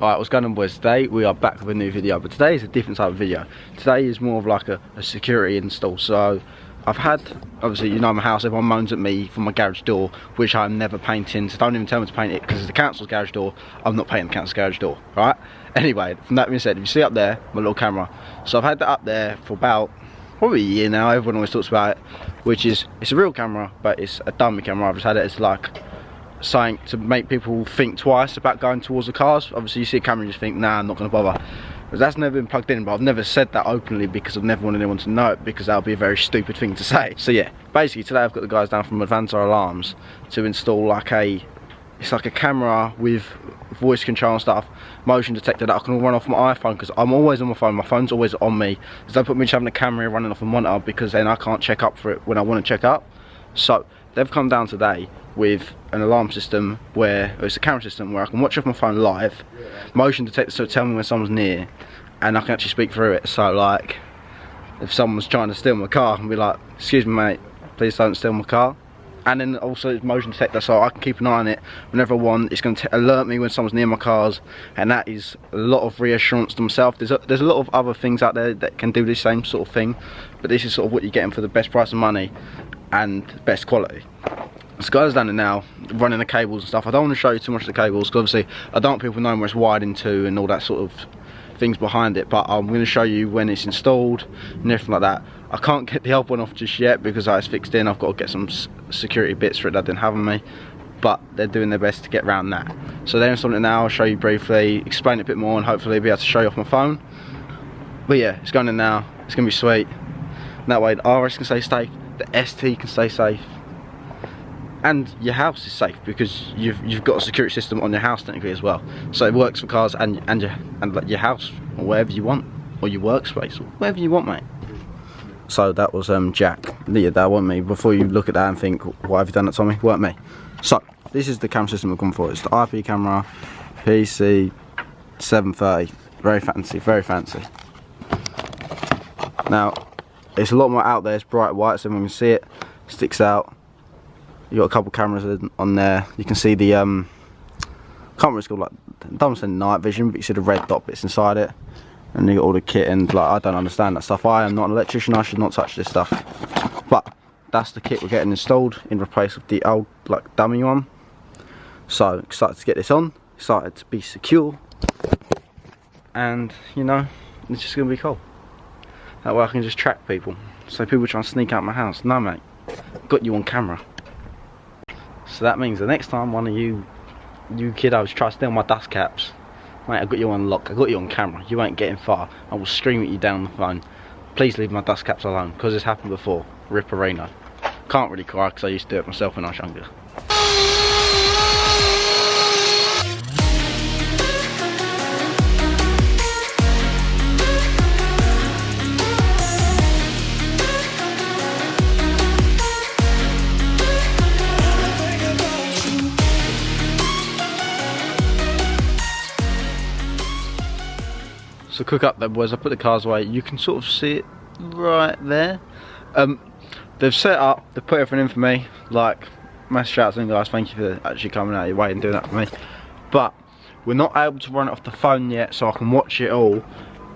Alright, what's going on, boys? Today we are back with a new video, but today is a different type of video. Today is more of like a security install. So I've had, obviously you know my house, everyone moans at me for my garage door, which I'm never painting, so don't even tell me to paint it, because it's the council's garage door. I'm not painting the council's garage door, right? Anyway, from that being said, if you see up there, my little camera, so I've had that up there for about probably a year now. Everyone always talks about it, which is, it's a real camera, but it's a dummy camera. I've just had it as like something to make people think twice about going towards the cars. Obviously you see a camera and you just think, nah, I'm not going to bother. But that's never been plugged in, but I've never said that openly because I've never wanted anyone to know it, because that would be a very stupid thing to say. So yeah, basically today I've got the guys down from Advanta Alarms to install like it's like a camera with voice control and stuff, motion detector, that I can run off my iPhone, because I'm always on my phone's always on me. So don't put me having a camera running off a monitor, because then I can't check up for it when I want to check up. So they've come down today with an alarm system where it's a camera system where I can watch off my phone live, motion detector, so tell me when someone's near, and I can actually speak through it. So like if someone's trying to steal my car, I can be like, excuse me mate, please don't steal my car. And then also it's motion detector, so I can keep an eye on it whenever I want. It's going to alert me when someone's near my cars, and that is a lot of reassurance to myself. There's a lot of other things out there that can do the same sort of thing, but this is sort of what you're getting for the best price of money and best quality. This guy's down there now running the cables and stuff. I don't want to show you too much of the cables, because obviously I don't want people knowing where it's wired into and all that sort of things behind it, but I'm going to show you when it's installed and everything like that. I can't get the old one off just yet because it's fixed in. I've got to get some security bits for it that I didn't have on me, but they're doing their best to get around that. So they're installing it now. I'll show you briefly, explain it a bit more, and hopefully be able to show you off my phone. But yeah, it's going in now. It's going to be sweet. And that way the RS can stay safe, the ST can stay safe, and your house is safe because you've got a security system on your house technically as well. So it works for cars and like your house, or wherever you want, or your workspace, or wherever you want, mate. So that was Jack. Yeah, that wasn't me. Before you look at that and think, why have you done that, Tommy? Weren't me. So this is the camera system we've gone for. It's the IP camera, PC 730. Very fancy, very fancy. Now it's a lot more out there. It's bright white, so everyone can see it. Sticks out. You got a couple cameras on there. You can see the can't remember, it's called, like, don't say night vision, but you see the red dot bits inside it. And you got all the kit, and like, I don't understand that stuff. I am not an electrician, I should not touch this stuff. But that's the kit we're getting installed in place of the old like dummy one. So excited to get this on, excited to be secure, and you know, it's just gonna be cool. That way I can just track people. So people try and sneak out my house. No mate, got you on camera. So that means the next time one of you kiddos try to steal my dust caps, mate, I got you on lock, I got you on camera, you ain't getting far. I will scream at you down the phone, please leave my dust caps alone, because it's happened before. Ripperino. Can't really cry because I used to do it myself when I was younger. So cook up there, boys. I put the cars away. You can sort of see it right there. They've set up, they've put everything in for me. Like, massive shout out to them guys. Thank you for actually coming out of your way and doing that for me. But we're not able to run it off the phone yet, so I can watch it all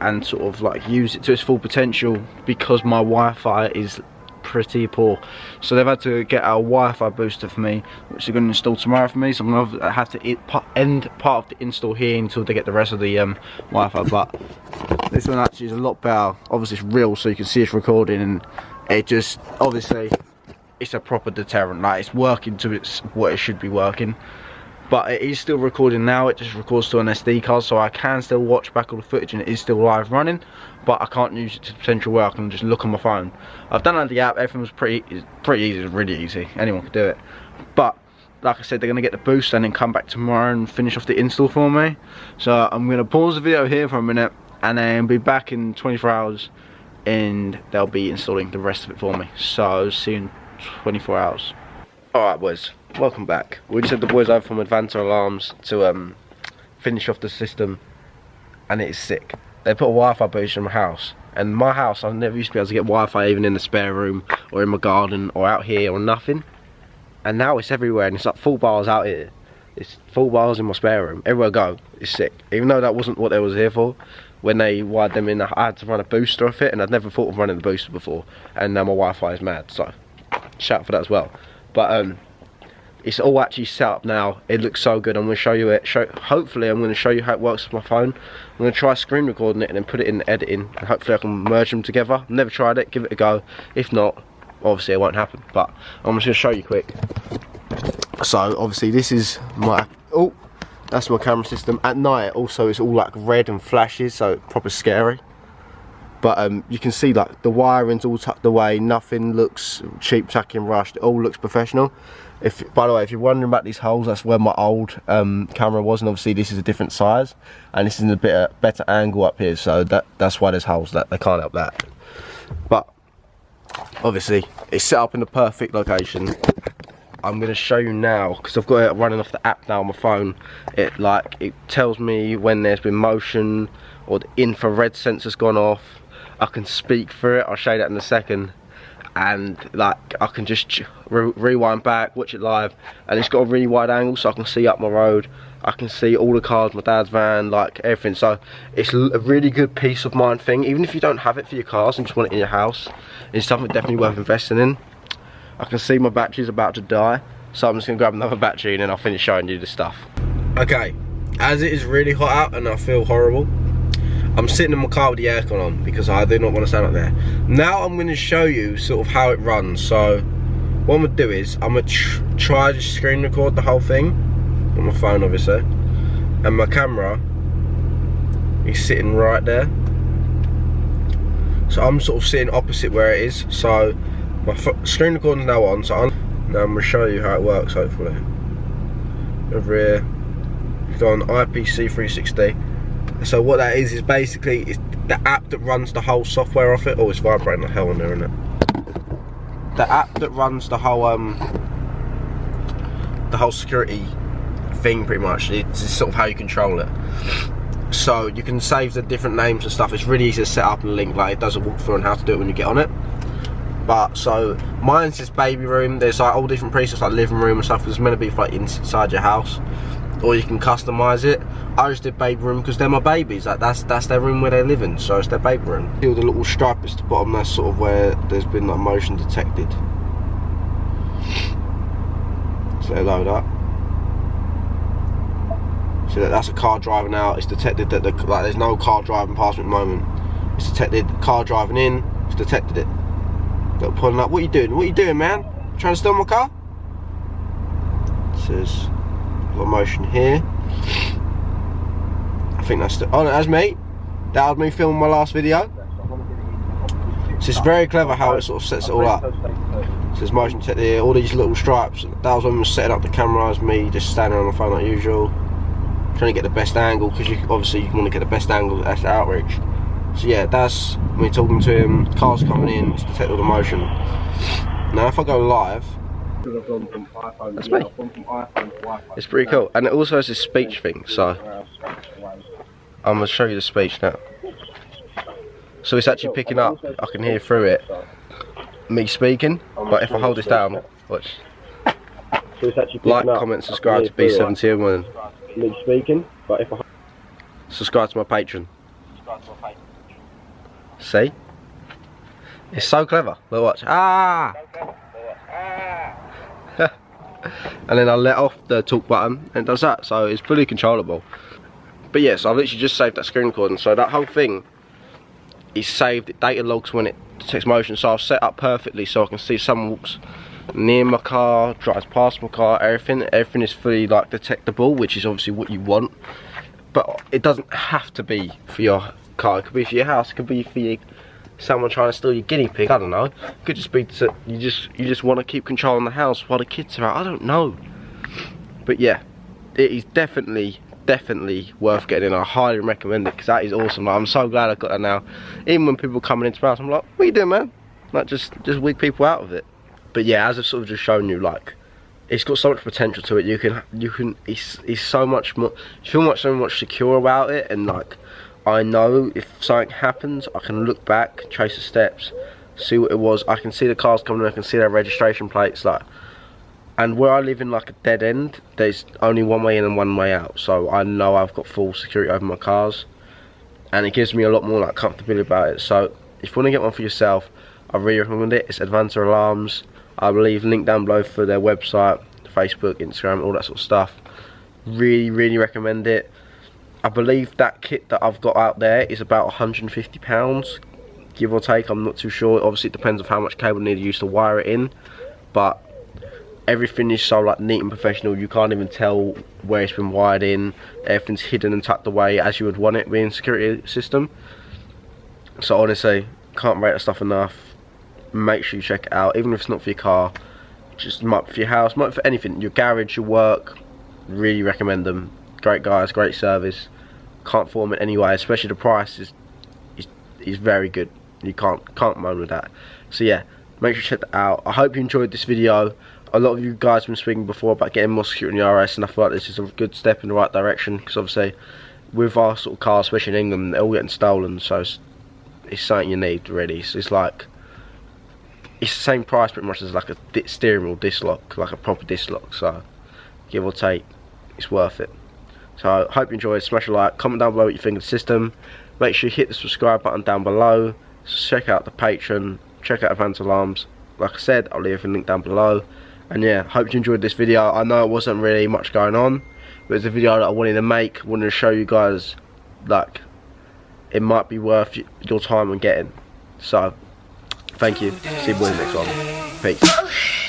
and sort of like use it to its full potential, because my Wi-Fi is pretty poor. So they've had to get a Wi-Fi booster for me, which they're going to install tomorrow for me. So I'm going to have to end part of the install here until they get the rest of the Wi-Fi. But this one actually is a lot better. Obviously it's real, so you can see it's recording, and it just, obviously it's a proper deterrent. Like, it's working to what it should be working, but it is still recording now. It just records to an SD card, so I can still watch back all the footage, and it is still live running, but I can't use it to the potential where I can just look on my phone. I've done it on the app. Everything was pretty easy. It's really easy, anyone could do it. But like I said, they're going to get the boost and then come back tomorrow and finish off the install for me. So I'm going to pause the video here for a minute and then be back in 24 hours, and they'll be installing the rest of it for me. So see you in 24 hours. Alright boys, welcome back. We just had the boys over from Advanta Alarms to finish off the system, and it is sick. They put a Wi-Fi booster in my house, and my house, I never used to be able to get Wi-Fi even in the spare room or in my garden or out here or nothing, and now it's everywhere, and it's like full bars out here. It's full bars in my spare room. Everywhere I go, it's sick. Even though that wasn't what they was here for. When they wired them in, I had to run a booster off it, and I'd never thought of running the booster before. And now my Wi-Fi is mad, so shout out for that as well. But it's all actually set up now. It looks so good. I'm going to show you it. Hopefully I'm going to show you how it works with my phone. I'm going to try screen recording it and then put it in editing, and hopefully I can merge them together. I've never tried it. Give it a go. If not, obviously it won't happen. But I'm just going to show you quick. So obviously this is my, oh, that's my camera system. At night also it's all like red and flashes, so it's proper scary. But you can see like the wiring's all tucked away. Nothing looks cheap, tacky and rushed. It all looks professional. By the way, if you're wondering about these holes, that's where my old camera was, and obviously this is a different size, and this is in a bit better angle up here, so that's why there's holes. That they can't help that. But obviously it's set up in the perfect location. I'm going to show you now, because I've got it running off the app now on my phone. It tells me when there's been motion or the infrared sensor's gone off. I can speak through it. I'll show you that in a second. And like I can just rewind back, watch it live, and it's got a really wide angle, so I can see up my road. I can see all the cars, my dad's van, like everything. So it's a really good peace of mind thing. Even if you don't have it for your cars and just want it in your house, it's something definitely worth investing in. I can see my battery's about to die, so I'm just gonna grab another battery and then I'll finish showing you the stuff. Okay, as it is really hot out and I feel horrible, I'm sitting in my car with the aircon on because I do not want to stand up there. Now I'm going to show you sort of how it runs. So what I'm going to do is I'm going to try to screen record the whole thing on my phone obviously, and my camera is sitting right there. So I'm sort of sitting opposite where it is. So my screen recording is now on. So now I'm going to show you how it works hopefully. Over here, you go on IPC 360. So what that is basically it's the app that runs the whole software off it. Oh, it's vibrating like hell in there, isn't it? The app that runs the whole security thing, pretty much. It's sort of how you control it. So you can save the different names and stuff. It's really easy to set up and link. Like it does a walkthrough on how to do it when you get on it. But so mine's just baby room. There's like all different presets like living room and stuff. It's meant to be for like inside your house, or you can customize it. I just did baby room because they're my babies. Like that's their room where they live in, so it's their baby room. See all the little stripe at the bottom. That's sort of where there's been like motion detected. So they load up. So that's a car driving out. It's detected that like there's no car driving past me at the moment. It's detected car driving in. It's detected it. They're pulling up. What are you doing? What are you doing, man? Trying to steal my car? It says got motion here. I think that's oh no, that's me. That was me filming my last video. So it's very clever how it sort of sets it all up. So there's motion detected here, all these little stripes. That was when we were setting up the camera. As me just standing on my phone like usual, trying to get the best angle, because obviously you want to get the best angle that's the outreach. So yeah, that's me talking to him. Cars coming in, it's detect all the motion. Now if I go live, that's me. It's pretty cool, and it also has this speech thing. So I'm gonna show you the speech now. So it's actually picking up. I can hear through it me speaking, but if I hold this down, watch. Like, comment, subscribe to B71. Me speaking, but if I subscribe to my Patreon. See? It's so clever. Look, watch. Ah! And then I let off the talk button and it does that, so it's fully controllable. But yes, I've literally just saved that screen recording, so that whole thing is saved. It data logs when it detects motion, so I've set up perfectly so I can see someone walks near my car, drives past my car, everything is fully like detectable, which is obviously what you want. But it doesn't have to be for your car. It could be for your house. It could be for someone trying to steal your guinea pig. I don't know. It could just be to, you just want to keep controlling the house while the kids are out. I don't know. But yeah, it is definitely worth getting. I highly recommend it because that is awesome. Like, I'm so glad I got that now. Even when people are coming into my house, I'm like, what are you doing, man? Like just wig people out of it. But yeah, as I've sort of just shown you, like, it's got so much potential to it. You can it's so much more, you feel so much secure about it, and like I know if something happens I can look back, trace the steps, see what it was. I can see the cars coming in, I can see their registration plates, like, And where I live in like a dead end, there's only one way in and one way out, so I know I've got full security over my cars, and it gives me a lot more like comfortability about it. So if you want to get one for yourself, I really recommend it. It's Advanta Alarms. I will leave a link down below for their website, Facebook, Instagram, all that sort of stuff. Really recommend it. I believe that kit that I've got out there is about £150, give or take. I'm not too sure. Obviously it depends on how much cable you need to use to wire it in, but everything is so like neat and professional, you can't even tell where it's been wired in. Everything's hidden and tucked away as you would want it being a security system. So honestly, can't rate that stuff enough. Make sure you check it out, even if it's not for your car, just might be for your house, might be for anything, your garage, your work. Really recommend them. Great guys, great service. Can't fault them in any way, especially the price is very good. You can't moan with that. So yeah, make sure you check that out. I hope you enjoyed this video. A lot of you guys have been speaking before about getting more security in the RS, and I feel like this is a good step in the right direction, because obviously with our sort of cars, especially in England, they're all getting stolen, so it's something you need really. So it's like, it's the same price pretty much as like a steering wheel disc lock, like a proper disc lock, so give or take, it's worth it. So I hope you enjoyed. Smash a like, comment down below what you think of the system. Make sure you hit the subscribe button down below. Check out the Patreon, check out Advanta Alarms. Like I said, I'll leave a link down below. And yeah, hope you enjoyed this video. I know it wasn't really much going on, but it's a video that I wanted to make, wanted to show you guys like it might be worth your time and getting. So thank you, see you boys next one, peace.